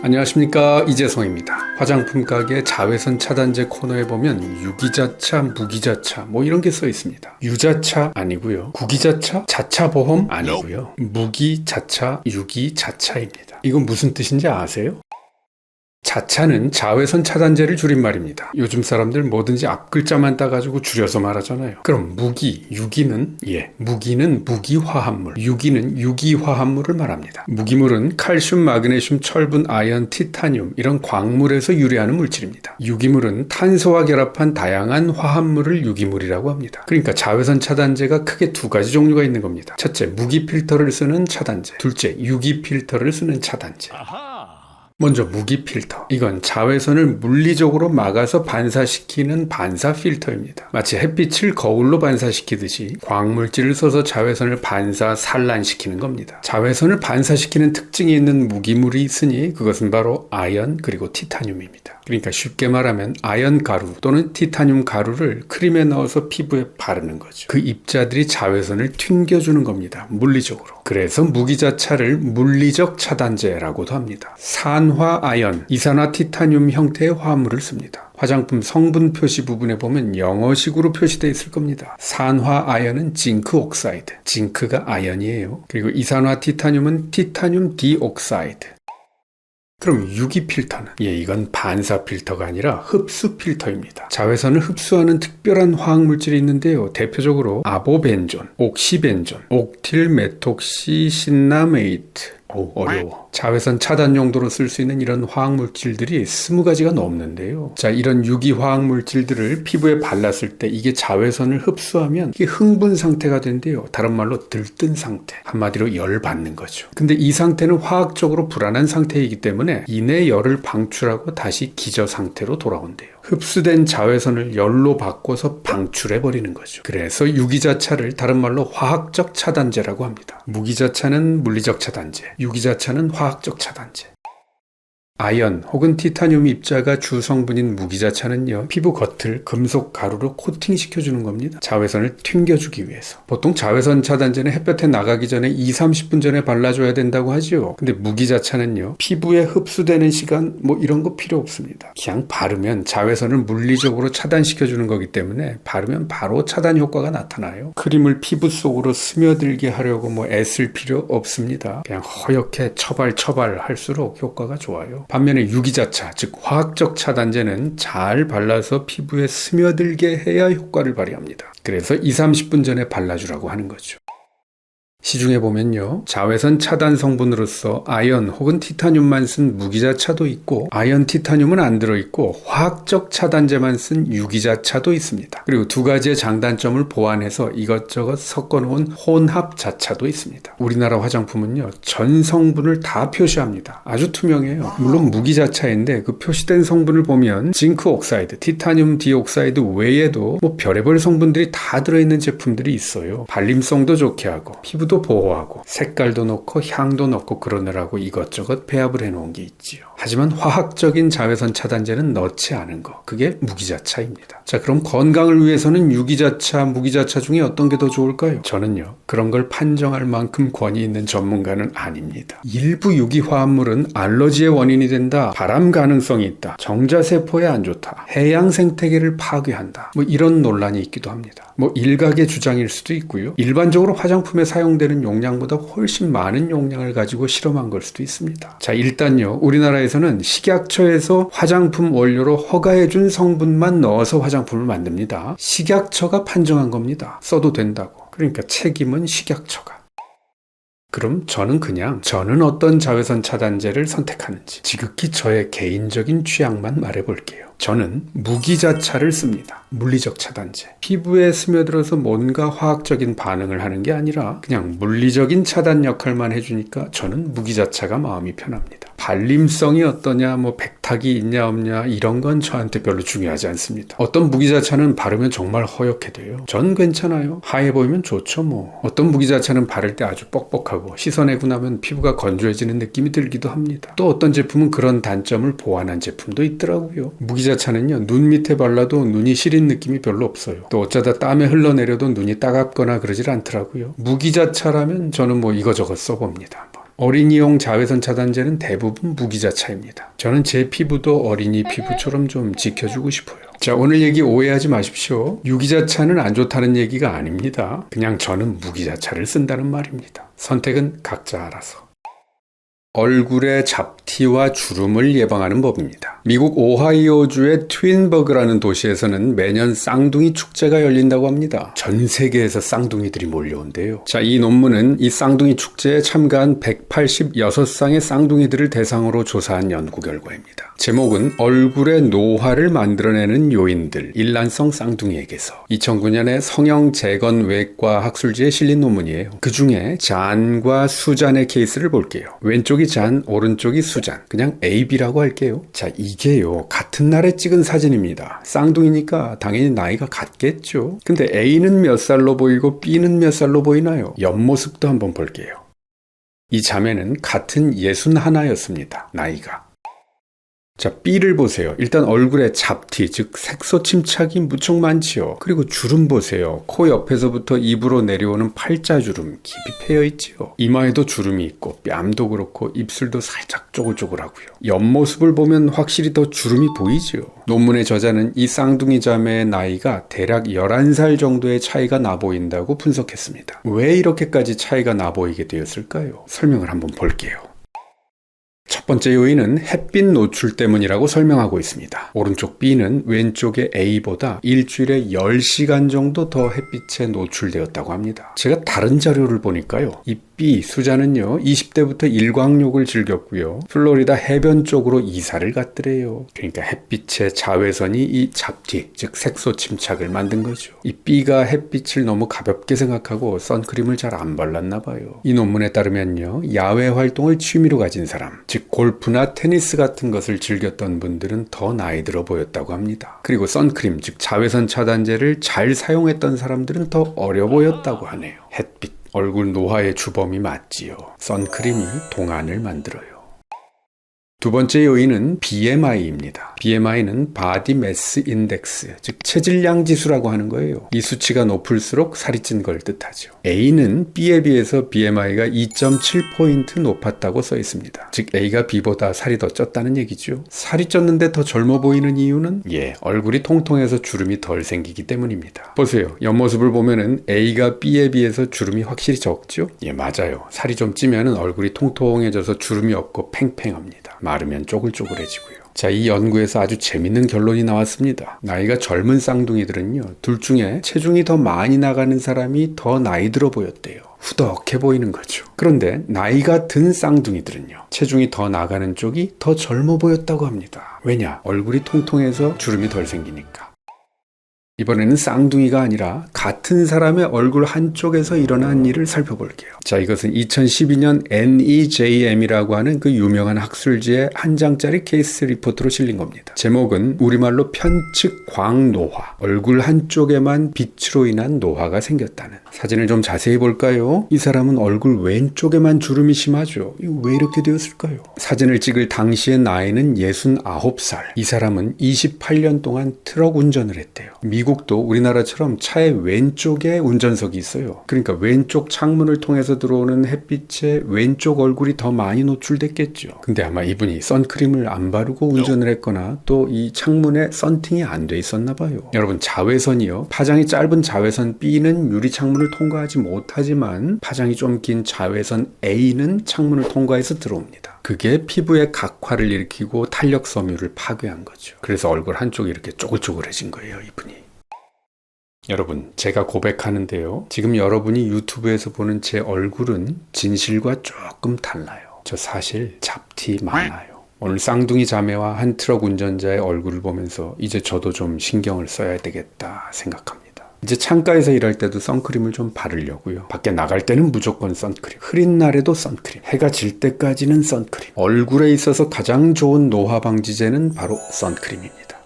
안녕하십니까, 이재성입니다. 화장품 가게 자외선 차단제 코너에 보면 유기자차, 무기자차 뭐 이런 게 써 있습니다. 유자차 아니고요, 구기자차, 자차보험 아니고요, 무기자차, 유기자차입니다. 이건 무슨 뜻인지 아세요? 자차는 자외선 차단제를 줄인 말입니다. 요즘 사람들 뭐든지 앞글자만 따가지고 줄여서 말하잖아요. 그럼 무기는 무기화합물, 유기는 유기화합물을 말합니다. 무기물은 칼슘, 마그네슘, 철분, 아연, 티타늄 이런 광물에서 유래하는 물질입니다. 유기물은 탄소와 결합한 다양한 화합물을 유기물이라고 합니다. 그러니까 자외선 차단제가 크게 두 가지 종류가 있는 겁니다. 첫째, 무기 필터를 쓰는 차단제. 둘째, 유기 필터를 쓰는 차단제. 먼저 무기 필터. 이건 자외선을 물리적으로 막아서 반사시키는 반사 필터입니다. 마치 햇빛을 거울로 반사시키듯이 광물질을 써서 자외선을 반사, 산란시키는 겁니다. 자외선을 반사시키는 특징이 있는 무기물이 있으니 그것은 바로 아연 그리고 티타늄입니다. 그러니까 쉽게 말하면 아연 가루 또는 티타늄 가루를 크림에 넣어서 피부에 바르는 거죠. 그 입자들이 자외선을 튕겨주는 겁니다. 물리적으로. 그래서 무기자차를 물리적 차단제라고도 합니다. 산화아연, 이산화티타늄 형태의 화합물을 씁니다. 화장품 성분 표시 부분에 보면 영어식으로 표시되어 있을 겁니다. 산화아연은 징크 옥사이드, 징크가 아연이에요. 그리고 이산화티타늄은 티타늄 디옥사이드. 그럼 유기 필터는? 이건 반사 필터가 아니라 흡수 필터입니다. 자외선을 흡수하는 특별한 화학물질이 있는데요. 대표적으로 아보벤존, 옥시벤존, 옥틸메톡시신나메이트. 어려워. 자외선 차단 용도로 쓸 수 있는 이런 화학물질들이 20가지가 넘는데요. 자, 이런 유기 화학물질들을 피부에 발랐을 때 이게 자외선을 흡수하면 이게 흥분 상태가 된대요. 다른 말로 들뜬 상태. 한마디로 열 받는 거죠. 근데 이 상태는 화학적으로 불안한 상태이기 때문에 이내 열을 방출하고 다시 기저 상태로 돌아온대요. 흡수된 자외선을 열로 바꿔서 방출해버리는 거죠. 그래서 유기자차를 다른 말로 화학적 차단제라고 합니다. 무기자차는 물리적 차단제, 유기자차는 화학적 차단제. 아연 혹은 티타늄 입자가 주 성분인 무기자차는요, 피부 겉을 금속 가루로 코팅시켜주는 겁니다. 자외선을 튕겨주기 위해서. 보통 자외선 차단제는 햇볕에 나가기 전에 20-30분 전에 발라줘야 된다고 하죠. 근데 무기자차는요, 피부에 흡수되는 시간 이런 거 필요 없습니다. 그냥 바르면 자외선을 물리적으로 차단시켜주는 거기 때문에 바르면 바로 차단 효과가 나타나요. 크림을 피부 속으로 스며들게 하려고 애쓸 필요 없습니다. 그냥 허옇게 처발 할수록 효과가 좋아요. 반면에 유기자차, 즉 화학적 차단제는 잘 발라서 피부에 스며들게 해야 효과를 발휘합니다. 그래서 20-30분 전에 발라주라고 하는 거죠. 시중에 보면요, 자외선 차단 성분으로서 아연 혹은 티타늄만 쓴 무기자차도 있고 아연 티타늄은 안 들어있고 화학적 차단제만 쓴 유기자차도 있습니다. 그리고 두 가지의 장단점을 보완해서 이것저것 섞어놓은 혼합자차도 있습니다. 우리나라 화장품은요, 전 성분을 다 표시합니다. 아주 투명해요. 물론 무기자차인데 그 표시된 성분을 보면 징크 옥사이드, 티타늄 디옥사이드 외에도 별의별 성분들이 다 들어있는 제품들이 있어요. 발림성도 좋게 하고 피부도 보호하고 색깔도 넣고 향도 넣고 그러느라고 이것저것 배합을 해놓은 게 있지요. 하지만 화학적인 자외선 차단제는 넣지 않은 거, 그게 무기자차입니다. 자, 그럼 건강을 위해서는 유기자차, 무기자차 중에 어떤 게 더 좋을까요? 저는요, 그런 걸 판정할 만큼 권위 있는 전문가는 아닙니다. 일부 유기 화합물은 알러지의 원인이 된다, 발암 가능성이 있다, 정자세포에 안 좋다, 해양 생태계를 파괴한다, 이런 논란이 있기도 합니다. 일각의 주장일 수도 있고요. 일반적으로 화장품에 사용되는 용량보다 훨씬 많은 용량을 가지고 실험한 걸 수도 있습니다. 자, 일단요, 우리나라에서는 식약처에서 화장품 원료로 허가해준 성분만 넣어서 화장품을 만듭니다. 식약처가 판정한 겁니다. 써도 된다고. 그러니까 책임은 식약처가. 그럼 저는 어떤 자외선 차단제를 선택하는지 지극히 저의 개인적인 취향만 말해볼게요. 저는 무기자차를 씁니다. 물리적 차단제. 피부에 스며들어서 뭔가 화학적인 반응을 하는 게 아니라 그냥 물리적인 차단 역할만 해주니까 저는 무기자차가 마음이 편합니다. 발림성이 어떠냐, 백탁이 있냐 없냐 이런 건 저한테 별로 중요하지 않습니다. 어떤 무기자차는 바르면 정말 허옇게 돼요. 전 괜찮아요. 하얘 보이면 좋죠. 어떤 무기자차는 바를 때 아주 뻑뻑하고 씻어내고 나면 피부가 건조해지는 느낌이 들기도 합니다. 또 어떤 제품은 그런 단점을 보완한 제품도 있더라고요. 무기자차는요, 눈 밑에 발라도 눈이 시린 느낌이 별로 없어요. 또 어쩌다 땀에 흘러내려도 눈이 따갑거나 그러질 않더라고요. 무기자차라면 저는 이거저거 써봅니다. 어린이용 자외선 차단제는 대부분 무기자차입니다. 저는 제 피부도 어린이 피부처럼 좀 지켜주고 싶어요. 자, 오늘 얘기 오해하지 마십시오. 유기자차는 안 좋다는 얘기가 아닙니다. 그냥 저는 무기자차를 쓴다는 말입니다. 선택은 각자 알아서. 얼굴의 잡티와 주름을 예방하는 법입니다. 미국 오하이오주의 트윈버그라는 도시에서는 매년 쌍둥이 축제가 열린다고 합니다. 전 세계에서 쌍둥이들이 몰려온대요. 자, 이 논문은 이 쌍둥이 축제에 참가한 186쌍의 쌍둥이들을 대상으로 조사한 연구 결과입니다. 제목은 얼굴의 노화를 만들어내는 요인들, 일란성 쌍둥이에게서 2009년에 성형재건외과 학술지에 실린 논문이에요. 그 중에 잔과 수잔의 케이스를 볼게요. 왼쪽이 잔, 오른쪽이 수잔. 그냥 AB라고 할게요. 자, 이게요, 같은 날에 찍은 사진입니다. 쌍둥이니까 당연히 나이가 같겠죠. 근데 A는 몇 살로 보이고 B는 몇 살로 보이나요? 옆모습도 한번 볼게요. 이 자매는 같은 61였습니다. 나이가. 자, B를 보세요. 일단 얼굴에 잡티, 즉 색소 침착이 무척 많지요. 그리고 주름 보세요. 코 옆에서부터 입으로 내려오는 팔자주름 깊이 패여 있지요. 이마에도 주름이 있고 뺨도 그렇고 입술도 살짝 쪼글쪼글하고요. 옆모습을 보면 확실히 더 주름이 보이지요. 논문의 저자는 이 쌍둥이 자매의 나이가 대략 11살 정도의 차이가 나 보인다고 분석했습니다. 왜 이렇게까지 차이가 나 보이게 되었을까요? 설명을 한번 볼게요. 첫 번째 요인은 햇빛 노출 때문이라고 설명하고 있습니다. 오른쪽 B는 왼쪽의 A보다 일주일에 10시간 정도 더 햇빛에 노출되었다고 합니다. 제가 다른 자료를 보니까요. 이 B, 수자는요, 20대부터 일광욕을 즐겼고요. 플로리다 해변 쪽으로 이사를 갔더래요. 그러니까 햇빛의 자외선이 이 잡티, 즉 색소 침착을 만든 거죠. 이 B가 햇빛을 너무 가볍게 생각하고 선크림을 잘 안 발랐나 봐요. 이 논문에 따르면요, 야외 활동을 취미로 가진 사람, 즉 골프나 테니스 같은 것을 즐겼던 분들은 더 나이 들어 보였다고 합니다. 그리고 선크림, 즉 자외선 차단제를 잘 사용했던 사람들은 더 어려 보였다고 하네요. 햇빛, 얼굴 노화의 주범이 맞지요. 선크림이 동안을 만들어요. 두 번째 요인은 BMI입니다. BMI는 Body Mass Index, 즉 체질량 지수라고 하는 거예요. 이 수치가 높을수록 살이 찐 걸 뜻하죠. A는 B에 비해서 BMI가 2.7포인트 높았다고 써 있습니다. 즉 A가 B보다 살이 더 쪘다는 얘기죠. 살이 쪘는데 더 젊어 보이는 이유는 얼굴이 통통해서 주름이 덜 생기기 때문입니다. 보세요. 옆모습을 보면은 A가 B에 비해서 주름이 확실히 적죠? 맞아요. 살이 좀 찌면은 얼굴이 통통해져서 주름이 없고 팽팽합니다. 마르면 쪼글쪼글해지고요. 자, 이 연구에서 아주 재밌는 결론이 나왔습니다. 나이가 젊은 쌍둥이들은요, 둘 중에 체중이 더 많이 나가는 사람이 더 나이 들어 보였대요. 후덕해 보이는 거죠. 그런데 나이가 든 쌍둥이들은요, 체중이 더 나가는 쪽이 더 젊어 보였다고 합니다. 왜냐? 얼굴이 통통해서 주름이 덜 생기니까. 이번에는 쌍둥이가 아니라 같은 사람의 얼굴 한쪽에서 일어난 일을 살펴볼게요. 자, 이것은 2012년 NEJM이라고 하는 그 유명한 학술지의 한 장짜리 케이스 리포트로 실린 겁니다. 제목은 우리말로 편측 광노화, 얼굴 한쪽에만 빛으로 인한 노화가 생겼다는. 사진을 좀 자세히 볼까요? 이 사람은 얼굴 왼쪽에만 주름이 심하죠. 이거 왜 이렇게 되었을까요? 사진을 찍을 당시의 나이는 69살. 이 사람은 28년 동안 트럭 운전을 했대요. 미국도 우리나라처럼 차의 왼쪽에 운전석이 있어요. 그러니까 왼쪽 창문을 통해서 들어오는 햇빛에 왼쪽 얼굴이 더 많이 노출됐겠죠. 근데 아마 이분이 선크림을 안 바르고 운전을 했거나 또 이 창문에 썬팅이 안 돼 있었나 봐요. 여러분, 자외선이요, 파장이 짧은 자외선 B는 유리 창문을 통과하지 못하지만 파장이 좀 긴 자외선 A는 창문을 통과해서 들어옵니다. 그게 피부의 각화를 일으키고 탄력 섬유를 파괴한 거죠. 그래서 얼굴 한쪽이 이렇게 쪼글쪼글해진 거예요, 이분이. 여러분, 제가 고백하는데요, 지금 여러분이 유튜브에서 보는 제 얼굴은 진실과 조금 달라요. 저 사실 잡티 많아요. 오늘 쌍둥이 자매와 한 트럭 운전자의 얼굴을 보면서 이제 저도 좀 신경을 써야 되겠다 생각합니다. 이제 창가에서 일할 때도 선크림을 좀 바르려고요. 밖에 나갈 때는 무조건 선크림. 흐린 날에도 선크림. 해가 질 때까지는 선크림. 얼굴에 있어서 가장 좋은 노화 방지제는 바로 선크림입니다.